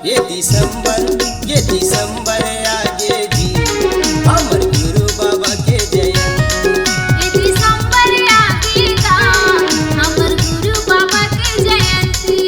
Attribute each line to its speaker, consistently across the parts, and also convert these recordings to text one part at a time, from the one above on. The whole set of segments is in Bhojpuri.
Speaker 1: ये दिसंबर आगे जी हमर गुरु बाबा के जयंती।
Speaker 2: ये दिसंबर आगे का हमर गुरु बाबा के जयंती।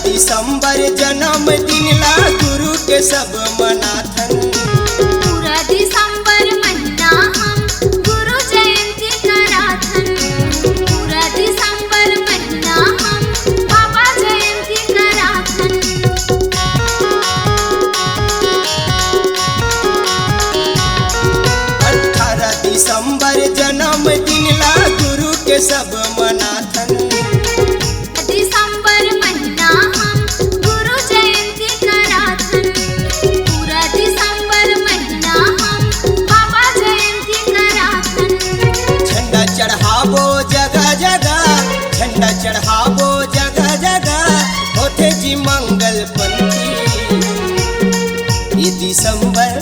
Speaker 1: दिसंबर जन्मदिन ला गुरु के सब मनाथन।
Speaker 2: पूरा दिसंबर महीना हम गुरु जयंती कराथन। पूरा दिसंबर महीना हम बाबा जयंती कराथन।
Speaker 1: 18 दिसंबर जन्मदिन ला गुरु के सब मनाथन।
Speaker 2: दिसंबर महीना हम गुरु जयंती कराथन। पूरा दिसंबर महीना हम बाबा जयंती कराथन।
Speaker 1: झंडा चढ़ावो जगह जगह, झंडा चढ़ावो जगह जगह, होते जी मंगल पंथी। ये दिसंबर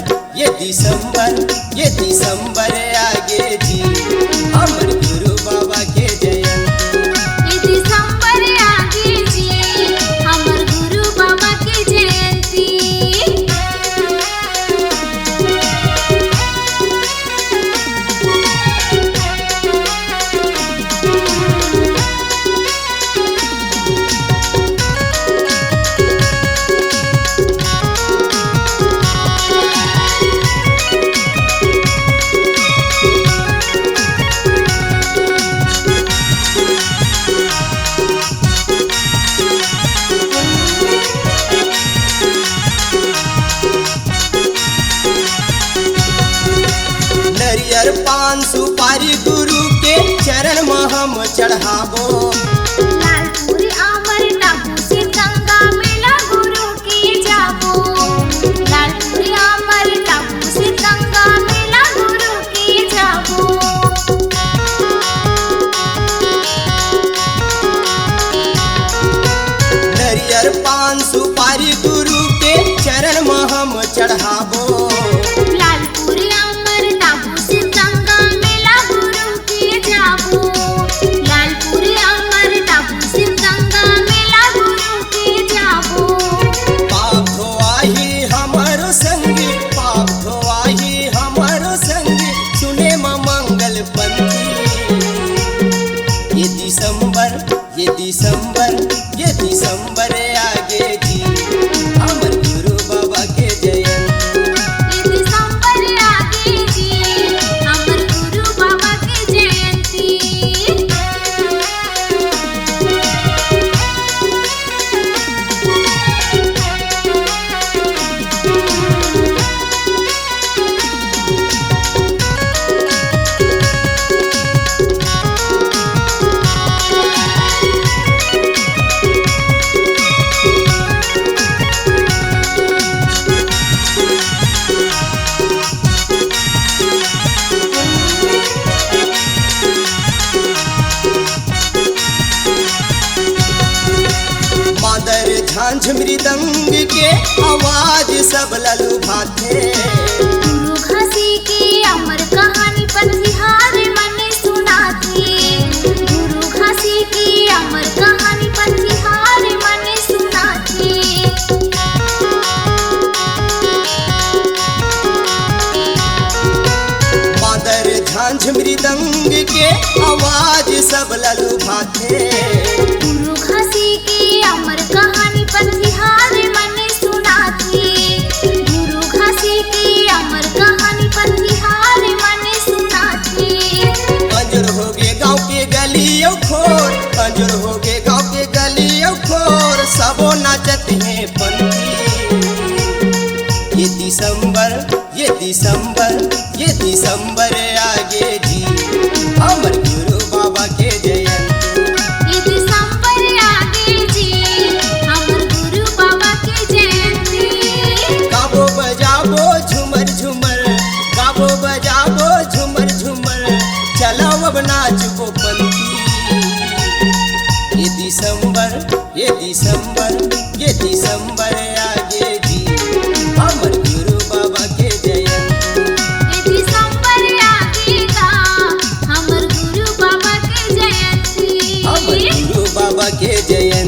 Speaker 1: आगे जी हमर गुरु बाबा के जयंती।
Speaker 2: ये दिसंबर आगे जी हमर गुरु बाबा के जयंती।
Speaker 1: नरियर पान सुपारी गुरु के चरण में हम चढ़ावो।
Speaker 2: लालपुरी आमर टापू से गंगा मेला गुरु की जाबो। लालपुरी आमर टापू से गंगा मेला गुरु की जाबो।
Speaker 1: नरियर पान सुपारी गुरु के चरण में हम चढ़ावो।
Speaker 2: लालपुरी आमर टापू से गंगा मेला गुरु की जाबो। लालपुरी आमर टापू से गंगा मेला गुरु की जाबो।
Speaker 1: पाप धोआही हमारो संगी, पाप धोआही हमारो संगी, सुने में मंगल पंथी। ये दिसंबर आगे जी हमर गुरु बाबा के जयंती।
Speaker 2: ये दिसंबर आगे जी हमर गुरु बाबा के जयंती।
Speaker 1: मादर झांझ मृदंग के आवाज सब ललू भाते।
Speaker 2: गुरु घासी की अमर कहानी पंथिहार मने सुनाती। गुरु घासी की अमर कहानी पंथिहार मने सुनाती।
Speaker 1: मादर झांझ मृदंग के आवाज सब ललू भाते।
Speaker 2: गुरु घासी की अमर कहानी पंथिहार मने सुनाती। गुरु घासी की अमर कहानी पंथिहार मने सुनाती।
Speaker 1: अंजर हो गए गाँव के गलियों खोर, अंजर हो गए गाँव के गलियों खोर, सबो नाचत हैं पंथी। ये दिसंबर आगे जी हमर गुरु बाबा के जयंती।
Speaker 2: ये दिसंबर
Speaker 1: दिसंबर आगे जी हमर गुरु बाबा के जयंती।
Speaker 2: ये दिसंबर आगेगा हमर गुरु बाबा के जयंती।
Speaker 1: हमर गुरु बाबा के जयंती।